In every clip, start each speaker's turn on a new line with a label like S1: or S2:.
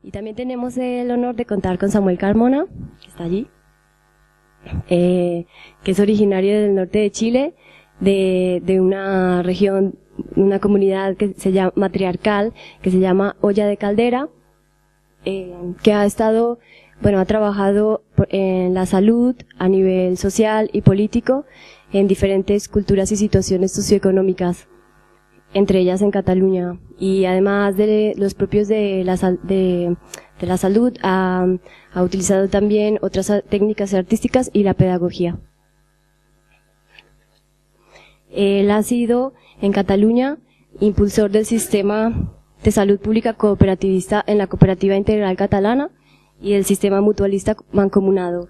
S1: Y también tenemos el honor de contar con Samuel Carmona, que está allí, que es originario del norte de Chile, de una región, una comunidad que se llama matriarcal, que se llama Olla de Caldera, que ha estado, ha trabajado en la salud a nivel social y político en diferentes culturas y situaciones socioeconómicas, entre ellas en Cataluña. Y además de los propios de la salud, ha utilizado también otras técnicas artísticas y la pedagogía. Él ha sido, en Cataluña, impulsor del sistema de salud pública cooperativista en la Cooperativa Integral Catalana y del sistema mutualista mancomunado.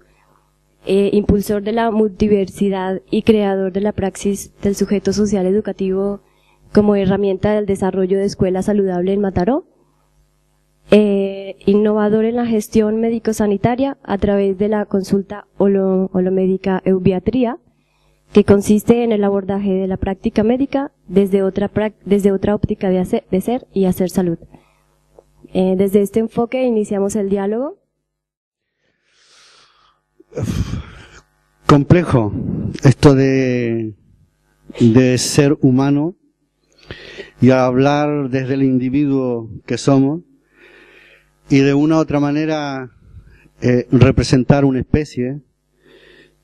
S1: Impulsor de la multiversidad y creador de la praxis del sujeto social educativo como herramienta del desarrollo de escuela saludable en Mataró. Innovador en la gestión médico-sanitaria a través de la consulta holomédica eubiatría, que consiste en el abordaje de la práctica médica desde otra óptica de ser y hacer salud. Desde este enfoque iniciamos el diálogo.
S2: Complejo esto de ser humano y hablar desde el individuo que somos y de una u otra manera representar una especie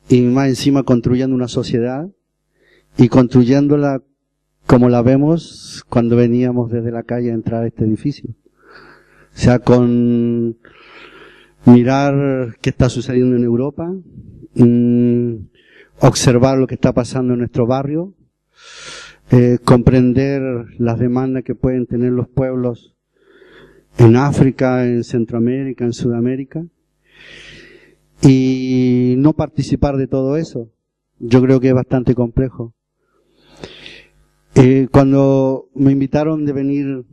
S2: y más encima construyendo una sociedad y construyéndola como la vemos cuando veníamos desde la calle a entrar a este edificio. O sea, con mirar qué está sucediendo en Europa, observar lo que está pasando en nuestro barrio, comprender las demandas que pueden tener los pueblos en África, en Centroamérica, en Sudamérica, y no participar de todo eso. Yo creo que es bastante complejo. Cuando me invitaron de venir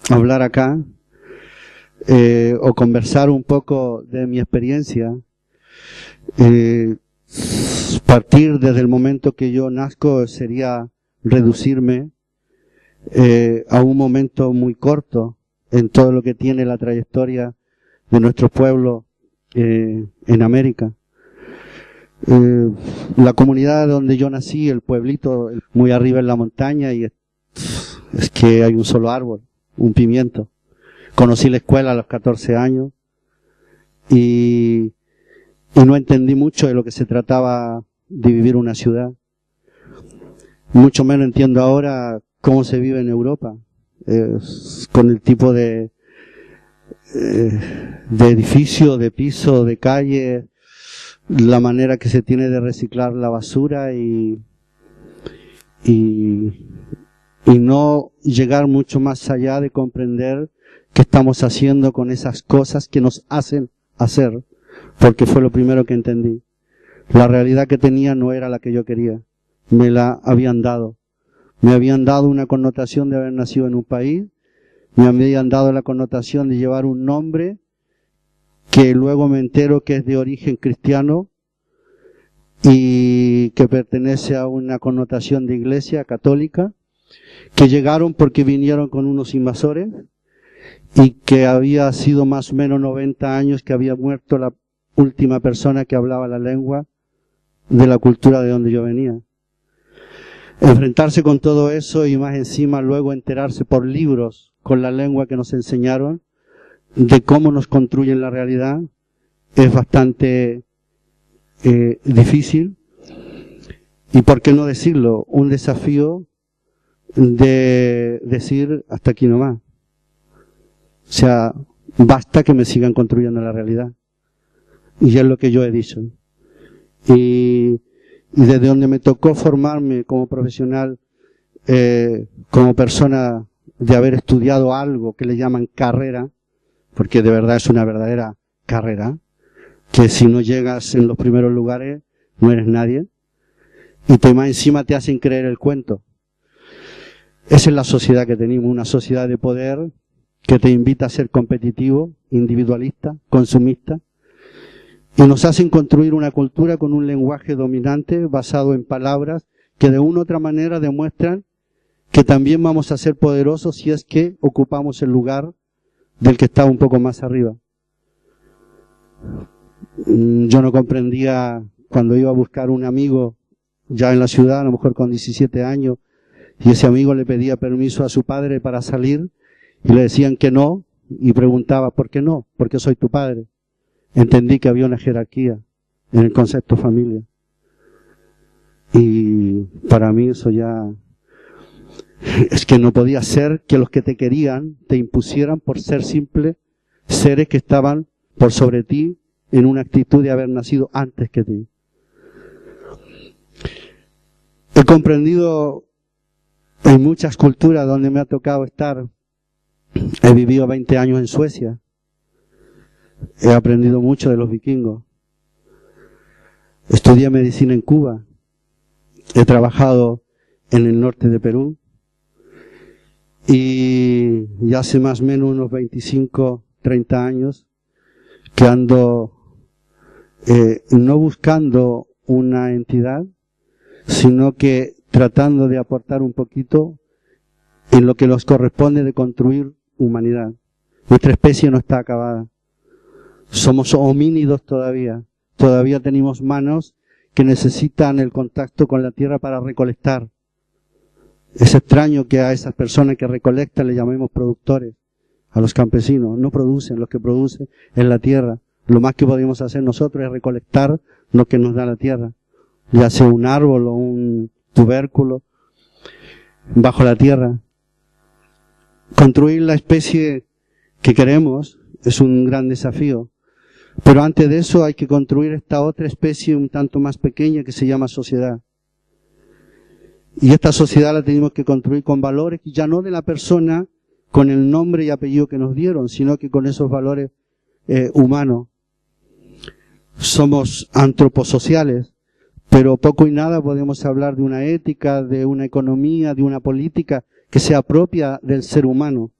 S2: a hablar acá, o conversar un poco de mi experiencia, partir desde el momento que yo nazco sería reducirme a un momento muy corto en todo lo que tiene la trayectoria de nuestro pueblo en América. La comunidad donde yo nací, el pueblito, muy arriba en la montaña, y es que hay un solo árbol, un pimiento. Conocí la escuela a los 14 años y no entendí mucho de lo que se trataba de vivir una ciudad. Mucho menos entiendo ahora cómo se vive en Europa, con el tipo de edificio, de piso, de calle, la manera que se tiene de reciclar la basura y no llegar mucho más allá de comprender qué estamos haciendo con esas cosas que nos hacen hacer, porque fue lo primero que entendí. La realidad que tenía no era la que yo quería, me la habían dado. Me habían dado una connotación de haber nacido en un país, me habían dado la connotación de llevar un nombre que luego me entero que es de origen cristiano y que pertenece a una connotación de iglesia católica, que llegaron porque vinieron con unos invasores y que había sido más o menos 90 años que había muerto la última persona que hablaba la lengua de la cultura de donde yo venía. Enfrentarse con todo eso y más encima luego enterarse por libros con la lengua que nos enseñaron de cómo nos construyen la realidad es bastante difícil y, por qué no decirlo, un desafío de decir hasta aquí nomás. O sea, basta que me sigan construyendo la realidad. Y es lo que yo he dicho. Y desde donde me tocó formarme como profesional, como persona de haber estudiado algo que le llaman carrera, porque de verdad es una verdadera carrera, que si no llegas en los primeros lugares no eres nadie, y más encima te hacen creer el cuento. Esa es la sociedad que tenemos, una sociedad de poder que te invita a ser competitivo, individualista, consumista, y nos hacen construir una cultura con un lenguaje dominante basado en palabras que de una u otra manera demuestran que también vamos a ser poderosos si es que ocupamos el lugar del que estaba un poco más arriba. Yo no comprendía cuando iba a buscar un amigo ya en la ciudad, a lo mejor con 17 años, y ese amigo le pedía permiso a su padre para salir y le decían que no, y preguntaba, ¿por qué no? Porque soy tu padre. Entendí que había una jerarquía en el concepto familia. Y para mí eso ya es que no podía ser que los que te querían te impusieran por ser simples seres que estaban por sobre ti en una actitud de haber nacido antes que ti. He comprendido en muchas culturas donde me ha tocado estar. He vivido 20 años en Suecia. He aprendido mucho de los vikingos. Estudié medicina en Cuba. He trabajado en el norte de Perú. Y ya hace más o menos unos 25, 30 años que ando no buscando una entidad, sino que tratando de aportar un poquito en lo que nos corresponde de construir humanidad. Nuestra especie no está acabada. Somos homínidos todavía. Todavía tenemos manos que necesitan el contacto con la tierra para recolectar. Es extraño que a esas personas que recolectan le llamemos productores. A los campesinos no producen, lo que producen es la tierra. Lo más que podemos hacer nosotros es recolectar lo que nos da la tierra, ya sea un árbol o un tubérculo bajo la tierra. Construir la especie que queremos es un gran desafío, pero antes de eso hay que construir esta otra especie un tanto más pequeña que se llama sociedad. Y esta sociedad la tenemos que construir con valores, ya no de la persona con el nombre y apellido que nos dieron, sino que con esos valores humanos. Somos antroposociales, pero poco y nada podemos hablar de una ética, de una economía, de una política que sea propia del ser humano.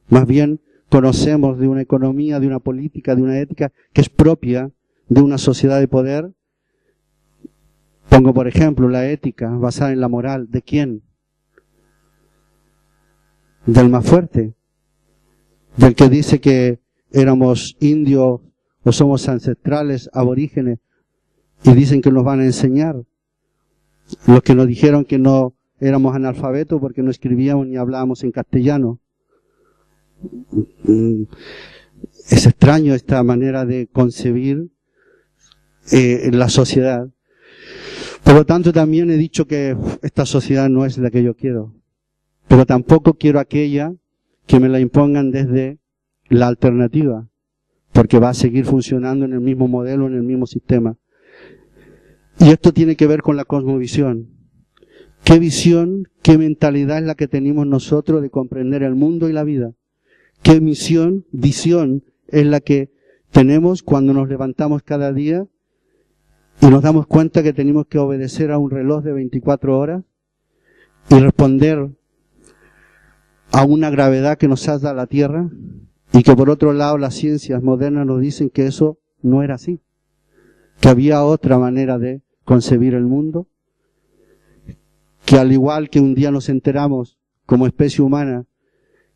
S2: Más bien conocemos de una economía, de una política, de una ética que es propia de una sociedad de poder. Pongo por ejemplo la ética basada en la moral. ¿De quién? Del más fuerte. Del que dice que éramos indios o somos ancestrales, aborígenes, y dicen que nos van a enseñar. Los que nos dijeron que no éramos analfabetos porque no escribíamos ni hablábamos en castellano. Es extraño esta manera de concebir la sociedad. Por lo tanto, también he dicho que esta sociedad no es la que yo quiero. Pero tampoco quiero aquella que me la impongan desde la alternativa, porque va a seguir funcionando en el mismo modelo, en el mismo sistema. Y esto tiene que ver con la cosmovisión. ¿Qué visión, qué mentalidad es la que tenemos nosotros de comprender el mundo y la vida? ¿Qué visión es la que tenemos cuando nos levantamos cada día y nos damos cuenta que tenemos que obedecer a un reloj de 24 horas y responder a una gravedad que nos da la Tierra, y que por otro lado las ciencias modernas nos dicen que eso no era así, que había otra manera de concebir el mundo, que al igual que un día nos enteramos como especie humana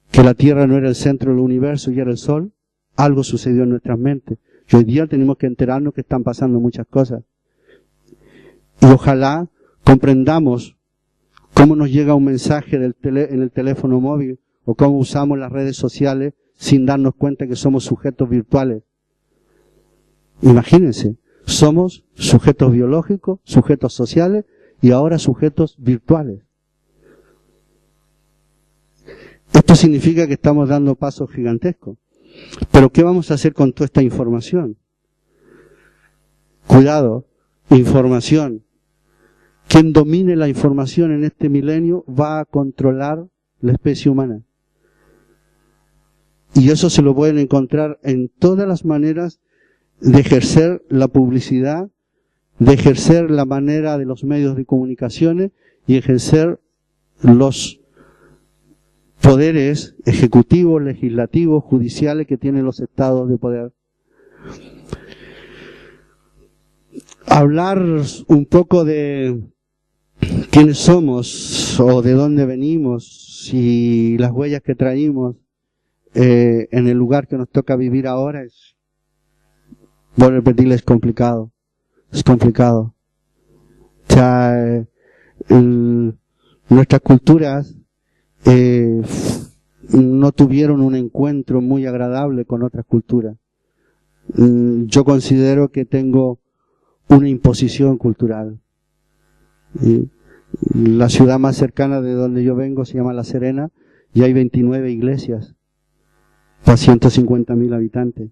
S2: que la Tierra no era el centro del universo y era el Sol, algo sucedió en nuestras mentes. Y hoy día tenemos que enterarnos que están pasando muchas cosas. Y ojalá comprendamos cómo nos llega un mensaje en el teléfono móvil o cómo usamos las redes sociales sin darnos cuenta que somos sujetos virtuales. Imagínense, somos sujetos biológicos, sujetos sociales y ahora sujetos virtuales. Esto significa que estamos dando pasos gigantescos. Pero ¿qué vamos a hacer con toda esta información? Cuidado, información. Quien domine la información en este milenio va a controlar la especie humana. Y eso se lo pueden encontrar en todas las maneras de ejercer la publicidad, de ejercer la manera de los medios de comunicaciones y ejercer los poderes ejecutivos, legislativos, judiciales que tienen los estados de poder. Hablar un poco de quiénes somos o de dónde venimos y las huellas que traímos en el lugar que nos toca vivir ahora voy a repetirles, es complicado. Es complicado. O sea, nuestras culturas no tuvieron un encuentro muy agradable con otras culturas. Yo considero que tengo una imposición cultural. La ciudad más cercana de donde yo vengo se llama La Serena y hay 29 iglesias para 150.000 habitantes.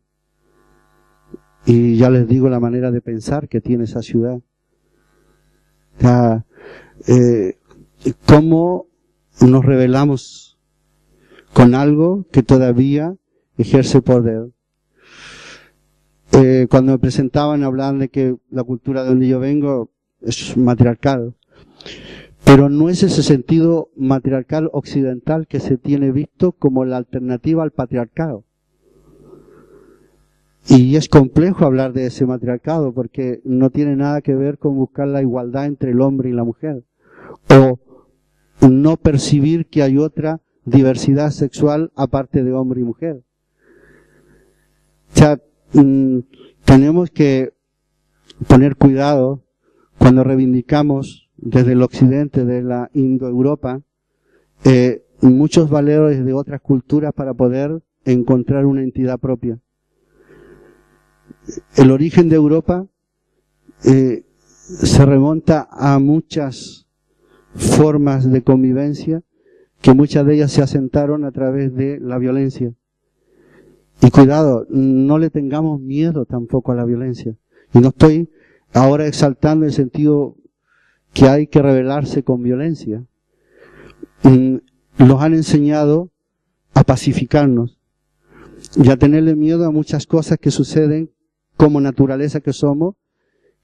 S2: Y ya les digo la manera de pensar que tiene esa ciudad. O sea, cómo nos rebelamos con algo que todavía ejerce poder. Cuando me presentaban hablaban de que la cultura de donde yo vengo es matriarcal. Pero no es ese sentido matriarcal occidental que se tiene visto como la alternativa al patriarcado. Y es complejo hablar de ese matriarcado porque no tiene nada que ver con buscar la igualdad entre el hombre y la mujer. O no percibir que hay otra diversidad sexual aparte de hombre y mujer. O sea, tenemos que poner cuidado cuando reivindicamos desde el occidente, de la Indoeuropa, muchos valores de otras culturas para poder encontrar una entidad propia. El origen de Europa se remonta a muchas formas de convivencia que muchas de ellas se asentaron a través de la violencia. Y cuidado, no le tengamos miedo tampoco a la violencia. Y no estoy ahora exaltando el sentido que hay que rebelarse con violencia. Nos han enseñado a pacificarnos y a tenerle miedo a muchas cosas que suceden como naturaleza que somos,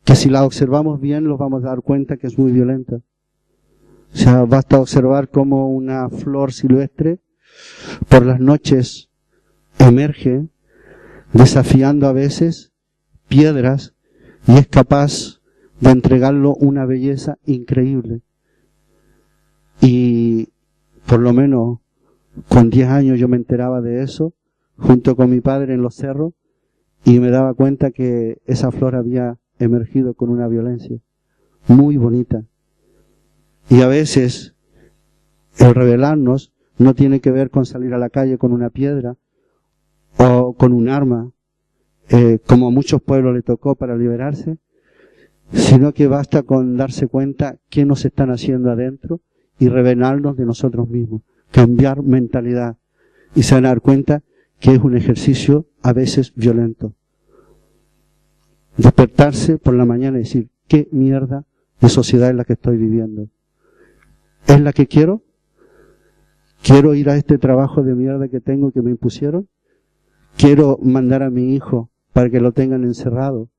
S2: que si la observamos bien nos vamos a dar cuenta que es muy violenta. O sea, basta observar cómo una flor silvestre por las noches emerge, desafiando a veces piedras, y es capaz de entregarlo una belleza increíble. Y por lo menos con 10 años yo me enteraba de eso, junto con mi padre en los cerros, y me daba cuenta que esa flor había emergido con una violencia muy bonita. Y a veces el rebelarnos no tiene que ver con salir a la calle con una piedra o con un arma, como a muchos pueblos le tocó para liberarse, sino que basta con darse cuenta qué nos están haciendo adentro y rebelarnos de nosotros mismos, cambiar mentalidad, y se van a dar cuenta que es un ejercicio a veces violento. Despertarse por la mañana y decir, ¿qué mierda de sociedad es la que estoy viviendo? ¿Es la que quiero? ¿Quiero ir a este trabajo de mierda que tengo que me impusieron? ¿Quiero mandar a mi hijo para que lo tengan encerrado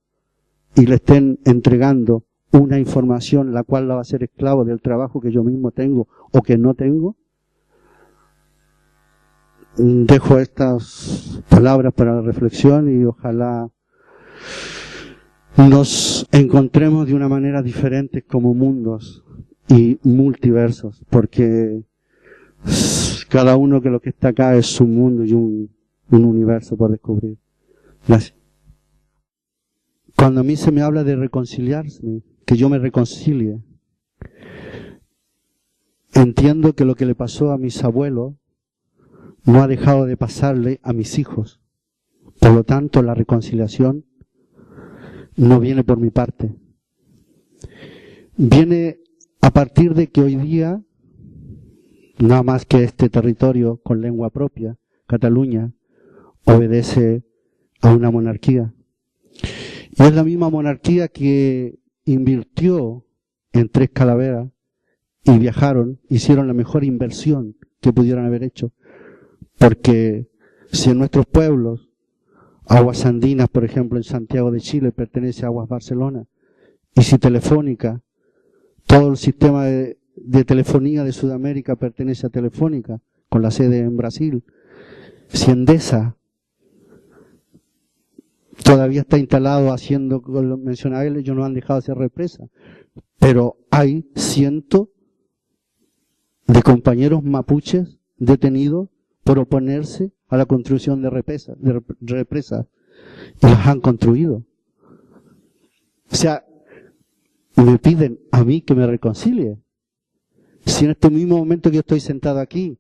S2: y le estén entregando una información la cual la va a hacer esclavo del trabajo que yo mismo tengo o que no tengo? Dejo estas palabras para la reflexión y ojalá nos encontremos de una manera diferente como mundos y multiversos, porque cada uno que lo que está acá es un mundo y un universo por descubrir. Gracias. Cuando a mí se me habla de reconciliarse, que yo me reconcilie, entiendo que lo que le pasó a mis abuelos no ha dejado de pasarle a mis hijos. Por lo tanto, la reconciliación no viene por mi parte. Viene a partir de que hoy día, nada más que este territorio con lengua propia, Cataluña, obedece a una monarquía. Y es la misma monarquía que invirtió en Tres Calaveras y viajaron, hicieron la mejor inversión que pudieran haber hecho. Porque si en nuestros pueblos, Aguas Andinas, por ejemplo, en Santiago de Chile, pertenece a Aguas Barcelona, y si Telefónica, todo el sistema de telefonía de Sudamérica pertenece a Telefónica, con la sede en Brasil, si Endesa todavía está instalado haciendo, como lo mencionaba él, ellos no han dejado de hacer represa, pero hay cientos de compañeros mapuches detenidos por oponerse a la construcción de represas. Y las han construido. O sea, me piden a mí que me reconcilie. Si en este mismo momento que yo estoy sentado aquí,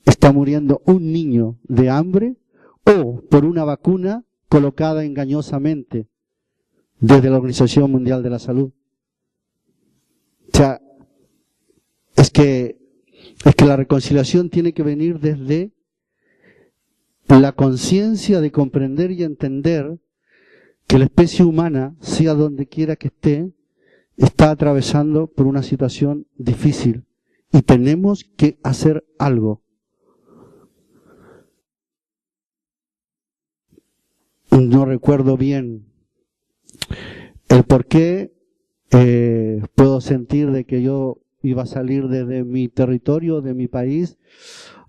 S2: está muriendo un niño de hambre o por una vacuna colocada engañosamente desde la Organización Mundial de la Salud. O sea, es que la reconciliación tiene que venir desde la conciencia de comprender y entender que la especie humana, sea donde quiera que esté, está atravesando por una situación difícil y tenemos que hacer algo. No recuerdo bien el por qué puedo sentir de que yo iba a salir desde mi territorio, de mi país,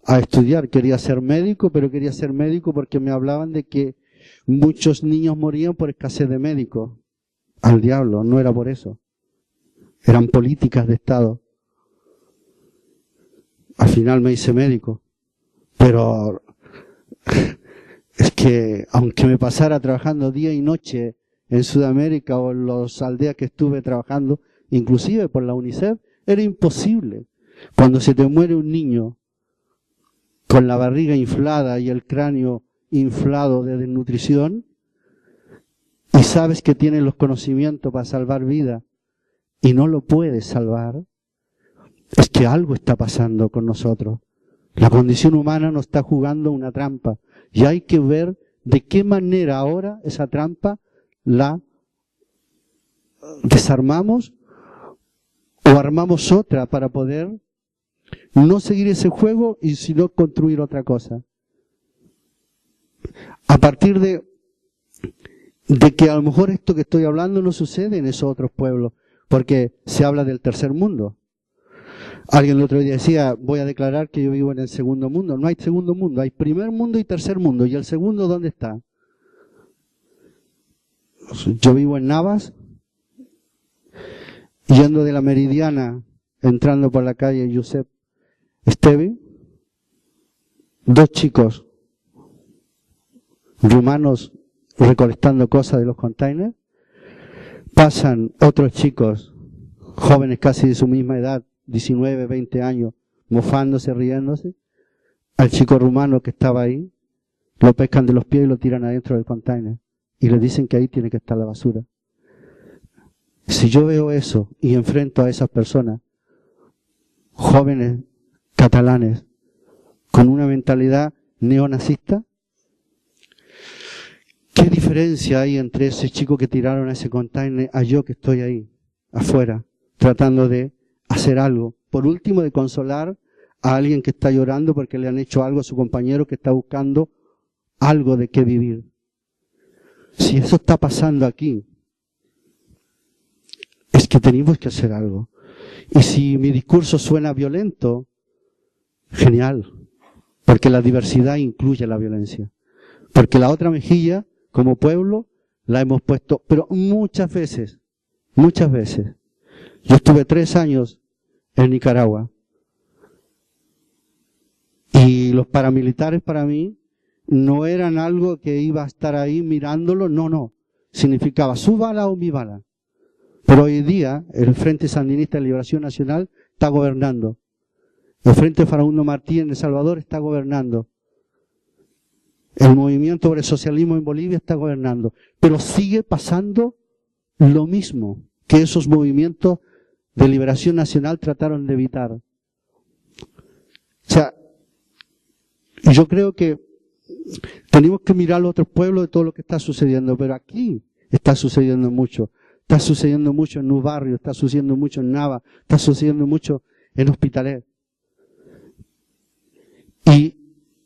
S2: a estudiar. Quería ser médico, pero quería ser médico porque me hablaban de que muchos niños morían por escasez de médicos. Al diablo, no era por eso. Eran políticas de Estado. Al final me hice médico. Pero es que, aunque me pasara trabajando día y noche en Sudamérica o en las aldeas que estuve trabajando, inclusive por la UNICEF, era imposible. Cuando se te muere un niño con la barriga inflada y el cráneo inflado de desnutrición, y sabes que tienes los conocimientos para salvar vida y no lo puedes salvar, es que algo está pasando con nosotros. La condición humana nos está jugando una trampa y hay que ver de qué manera ahora esa trampa la desarmamos o armamos otra para poder no seguir ese juego y sino construir otra cosa. A partir de que a lo mejor esto que estoy hablando no sucede en esos otros pueblos, porque se habla del tercer mundo. Alguien el otro día decía, voy a declarar que yo vivo en el segundo mundo. No hay segundo mundo, hay primer mundo y tercer mundo. ¿Y el segundo dónde está? Yo vivo en Navas, yendo de la Meridiana, entrando por la calle Josep Esteve, dos chicos rumanos recolectando cosas de los containers, pasan otros chicos, jóvenes casi de su misma edad, 19, 20 años, mofándose, riéndose, al chico rumano que estaba ahí, lo pescan de los pies y lo tiran adentro del container, y le dicen que ahí tiene que estar la basura. Si yo veo eso y enfrento a esas personas, jóvenes catalanes, con una mentalidad neonazista, ¿qué diferencia hay entre ese chico que tiraron a ese container a yo que estoy ahí, afuera, tratando de hacer algo? Por último, de consolar a alguien que está llorando porque le han hecho algo a su compañero que está buscando algo de qué vivir. Si eso está pasando aquí, es que tenemos que hacer algo. Y si mi discurso suena violento, genial, porque la diversidad incluye la violencia. Porque la otra mejilla, como pueblo, la hemos puesto, pero muchas veces. Yo estuve 3 años en Nicaragua. Y los paramilitares para mí no eran algo que iba a estar ahí mirándolo, no. Significaba su bala o mi bala. Pero hoy día el Frente Sandinista de Liberación Nacional está gobernando. El Frente Farabundo Martí en El Salvador está gobernando. El movimiento por el socialismo en Bolivia está gobernando. Pero sigue pasando lo mismo que esos movimientos de liberación nacional trataron de evitar. O sea, yo creo que tenemos que mirar a los otros pueblos de todo lo que está sucediendo, pero aquí está sucediendo mucho. Está sucediendo mucho en un barrio, está sucediendo mucho en Nava, está sucediendo mucho en Hospitalet. Y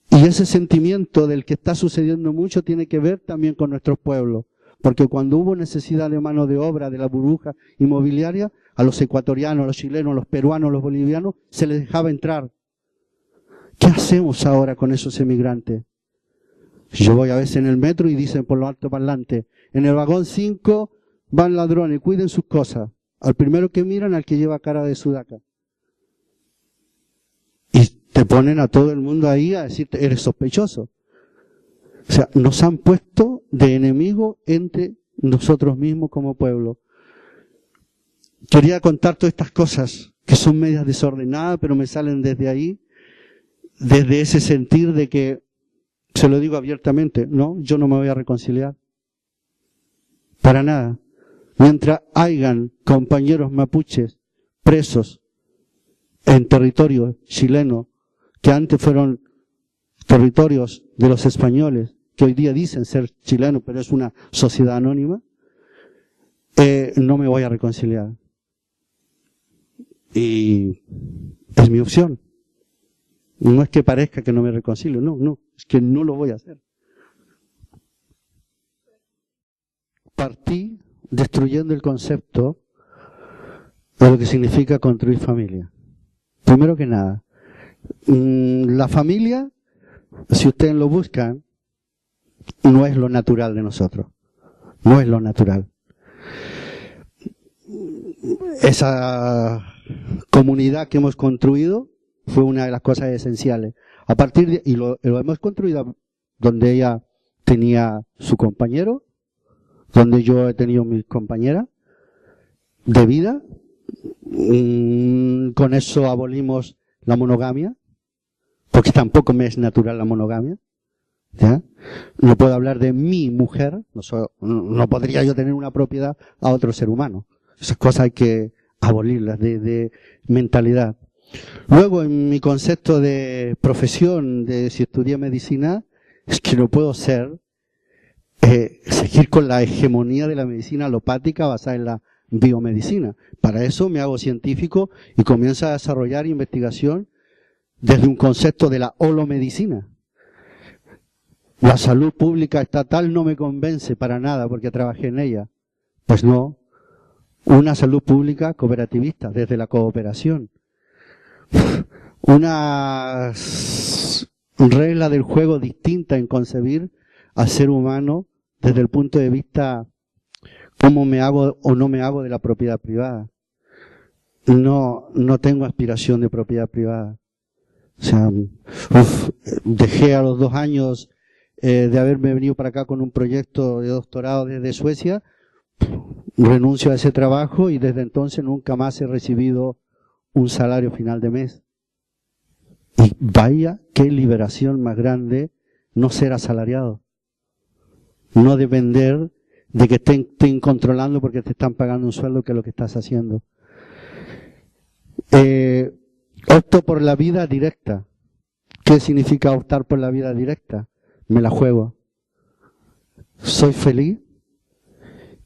S2: ese sentimiento del que está sucediendo mucho tiene que ver también con nuestros pueblos. Porque cuando hubo necesidad de mano de obra de la burbuja inmobiliaria, a los ecuatorianos, a los chilenos, a los peruanos, a los bolivianos, se les dejaba entrar. ¿Qué hacemos ahora con esos emigrantes? Yo voy a veces en el metro y dicen por los altoparlantes, en el vagón 5 van ladrones, cuiden sus cosas. Al primero que miran, al que lleva cara de sudaca. te ponen a todo el mundo ahí a decirte, eres sospechoso. O sea, nos han puesto de enemigo entre nosotros mismos como pueblo. Quería contar todas estas cosas que son medias desordenadas, pero me salen desde ahí, desde ese sentir de que, se lo digo abiertamente, no, yo no me voy a reconciliar. Para nada. Mientras hayan compañeros mapuches presos en territorio chileno, que antes fueron territorios de los españoles, que hoy día dicen ser chilenos, pero es una sociedad anónima, no me voy a reconciliar. Y es mi opción. No es que parezca que no me reconcilio, no, es que no lo voy a hacer. Partí destruyendo el concepto de lo que significa construir familia. Primero que nada, la familia, si ustedes lo buscan, no es lo natural de nosotros. No es lo natural. Esa comunidad que hemos construido fue una de las cosas esenciales. A partir de, y lo hemos construido donde ella tenía su compañero, donde yo he tenido mi compañera de vida. Con eso abolimos la monogamia, porque tampoco me es natural la monogamia. ¿Ya? No puedo hablar de mi mujer, no podría yo tener una propiedad a otro ser humano. Esas cosas hay que abolirlas de mentalidad. Luego, en mi concepto de profesión, de si estudié medicina, es que no puedo seguir con la hegemonía de la medicina alopática basada en la biomedicina. Para eso me hago científico y comienzo a desarrollar investigación desde un concepto de la holomedicina. La salud pública estatal no me convence para nada porque trabajé en ella. Pues no. Una salud pública cooperativista, desde la cooperación. Una regla del juego distinta en concebir al ser humano desde el punto de vista cómo me hago o no me hago de la propiedad privada. No tengo aspiración de propiedad privada. O sea, dejé a los 2 años de haberme venido para acá con un proyecto de doctorado desde Suecia, renuncio a ese trabajo y desde entonces nunca más he recibido un salario final de mes. Y vaya qué liberación más grande no ser asalariado. No depender de que estén controlando porque te están pagando un sueldo, que es lo que estás haciendo. Opto por la vida directa. ¿Qué significa optar por la vida directa? Me la juego. Soy feliz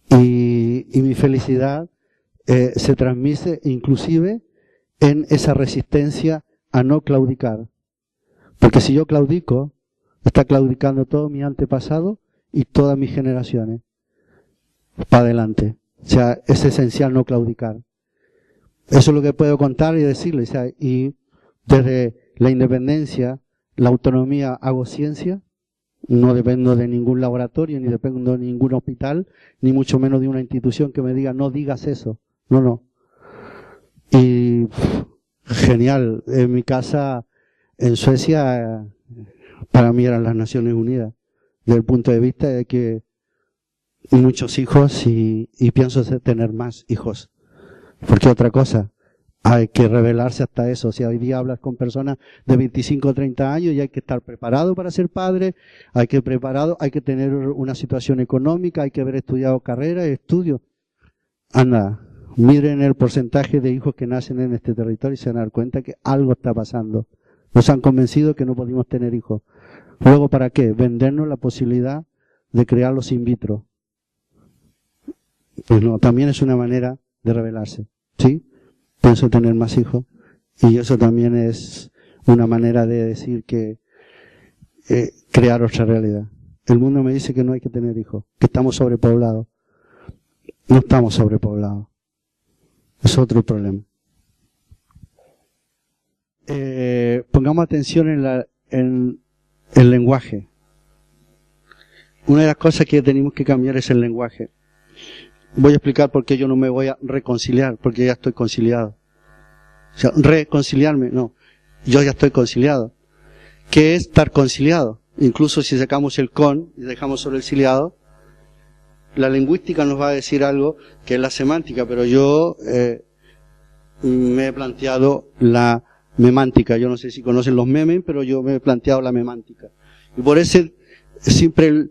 S2: y mi felicidad se transmite inclusive en esa resistencia a no claudicar. Porque si yo claudico, está claudicando todo mi antepasado y todas mis generaciones para adelante. O sea, es esencial no claudicar. Eso es lo que puedo contar y decirle. O sea, y desde la independencia, la autonomía, hago ciencia. No dependo de ningún laboratorio, ni dependo de ningún hospital, ni mucho menos de una institución que me diga, no digas eso. No. Y genial. En mi casa, en Suecia, para mí eran las Naciones Unidas. Desde el punto de vista de que muchos hijos y pienso tener más hijos. Porque otra cosa, hay que revelarse hasta eso. O sea, hoy día hablas con personas de 25 o 30 años y hay que estar preparado para ser padre, hay que tener una situación económica, hay que haber estudiado carrera y estudio. Anda, miren el porcentaje de hijos que nacen en este territorio y se van a dar cuenta que algo está pasando. Nos han convencido que no podemos tener hijos. Luego, ¿para qué? Vendernos la posibilidad de crearlos in vitro. Pues no, también es una manera de rebelarse. ¿Sí? Pienso tener más hijos. Y eso también es una manera de decir que crear otra realidad. El mundo me dice que no hay que tener hijos, que estamos sobrepoblados. No estamos sobrepoblados. Es otro problema. Pongamos atención en el lenguaje. Una de las cosas que tenemos que cambiar es el lenguaje. Voy a explicar por qué yo no me voy a reconciliar, porque ya estoy conciliado. O sea, reconciliarme, no. yo ya estoy conciliado. ¿Qué es estar conciliado? Incluso si sacamos el con y dejamos solo el ciliado, la lingüística nos va a decir algo que es la semántica, pero yo me he planteado la memántica. Yo no sé si conocen los memes, pero yo me he planteado la memántica. Y por eso siempre,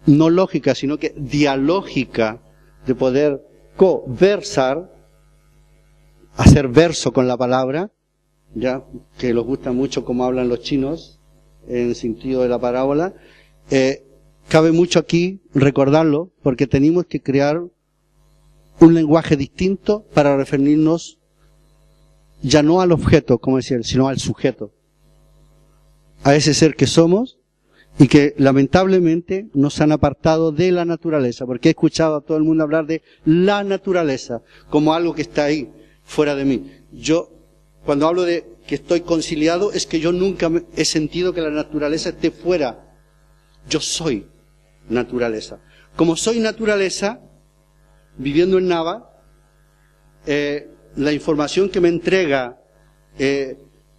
S2: no lógica, sino que dialógica, de poder conversar, hacer verso con la palabra, ya que les gusta mucho como hablan los chinos, en el sentido de la parábola, cabe mucho aquí recordarlo, porque tenemos que crear un lenguaje distinto para referirnos ya no al objeto, como decía él, sino al sujeto, a ese ser que somos y que lamentablemente nos han apartado de la naturaleza, porque he escuchado a todo el mundo hablar de la naturaleza como algo que está ahí, fuera de mí. Yo, cuando hablo de que estoy conciliado, es que yo nunca he sentido que la naturaleza esté fuera. Yo soy naturaleza. Como soy naturaleza, viviendo en Nava, la información que me entrega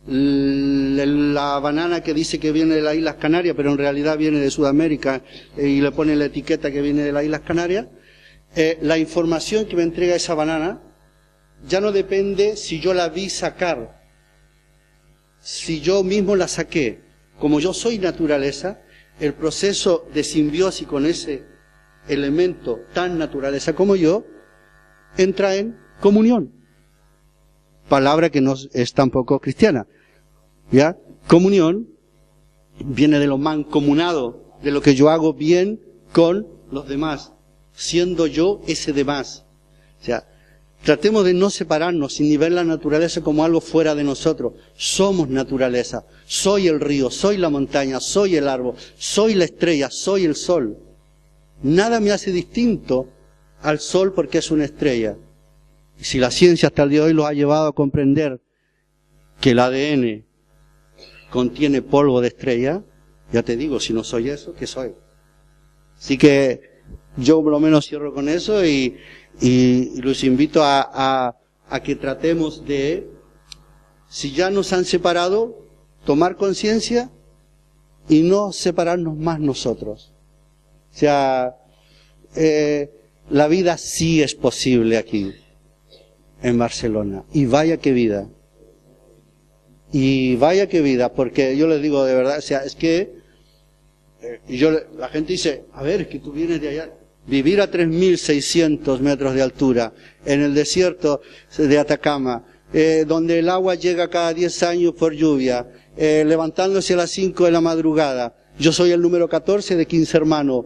S2: la banana que dice que viene de las Islas Canarias, pero en realidad viene de Sudamérica, y le pone la etiqueta que viene de las Islas Canarias, la información que me entrega esa banana ya no depende si yo la vi sacar, si yo mismo la saqué. Como yo soy naturaleza, el proceso de simbiosis con ese elemento tan naturaleza como yo entra en comunión. Palabra que no es tampoco cristiana. ¿Ya? Comunión viene de lo mancomunado, de lo que yo hago bien con los demás, siendo yo ese demás. O sea, tratemos de no separarnos ni ver la naturaleza como algo fuera de nosotros. Somos naturaleza. Soy el río, soy la montaña, soy el árbol, soy la estrella, soy el sol. Nada me hace distinto al sol porque es una estrella. Y si la ciencia hasta el día de hoy los ha llevado a comprender que el ADN contiene polvo de estrella, ya te digo, si no soy eso, ¿qué soy? Así que yo por lo menos cierro con eso y los invito a que tratemos de, si ya nos han separado, tomar conciencia y no separarnos más nosotros. O sea, la vida sí es posible aquí, en Barcelona. Y vaya que vida. Y vaya que vida, porque yo les digo de verdad, o sea, es que la gente dice, a ver, es que tú vienes de allá. Vivir a 3.600 metros de altura, en el desierto de Atacama, donde el agua llega cada 10 años por lluvia, levantándose a las 5 de la madrugada. Yo soy el número 14 de 15 hermanos.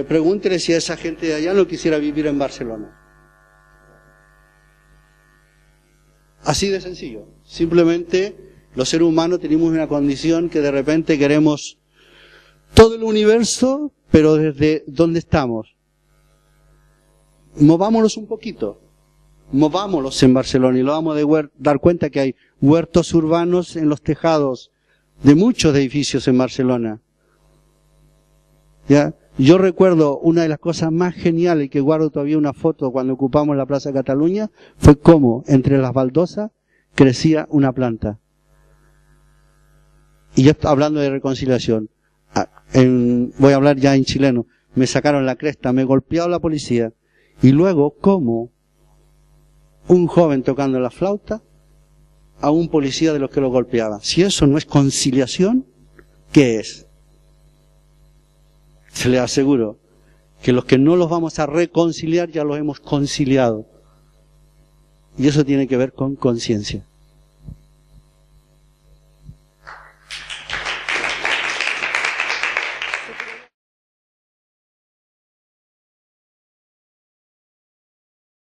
S2: Pregúntele si esa gente de allá no quisiera vivir en Barcelona. Así de sencillo. Simplemente los seres humanos tenemos una condición que de repente queremos todo el universo, pero desde donde estamos. Movámonos un poquito. Movámonos en Barcelona y lo vamos a dar cuenta que hay huertos urbanos en los tejados de muchos edificios en Barcelona. ¿Ya? Yo recuerdo una de las cosas más geniales, que guardo todavía una foto cuando ocupamos la Plaza Cataluña, fue cómo entre las baldosas crecía una planta. Y yo estoy hablando de reconciliación. Voy a hablar ya en chileno. Me sacaron la cresta, me golpeó la policía. Y luego, cómo un joven tocando la flauta a un policía de los que lo golpeaba. Si eso no es conciliación, ¿qué es? Se les aseguro que los que no los vamos a reconciliar ya los hemos conciliado. Y eso tiene que ver con conciencia.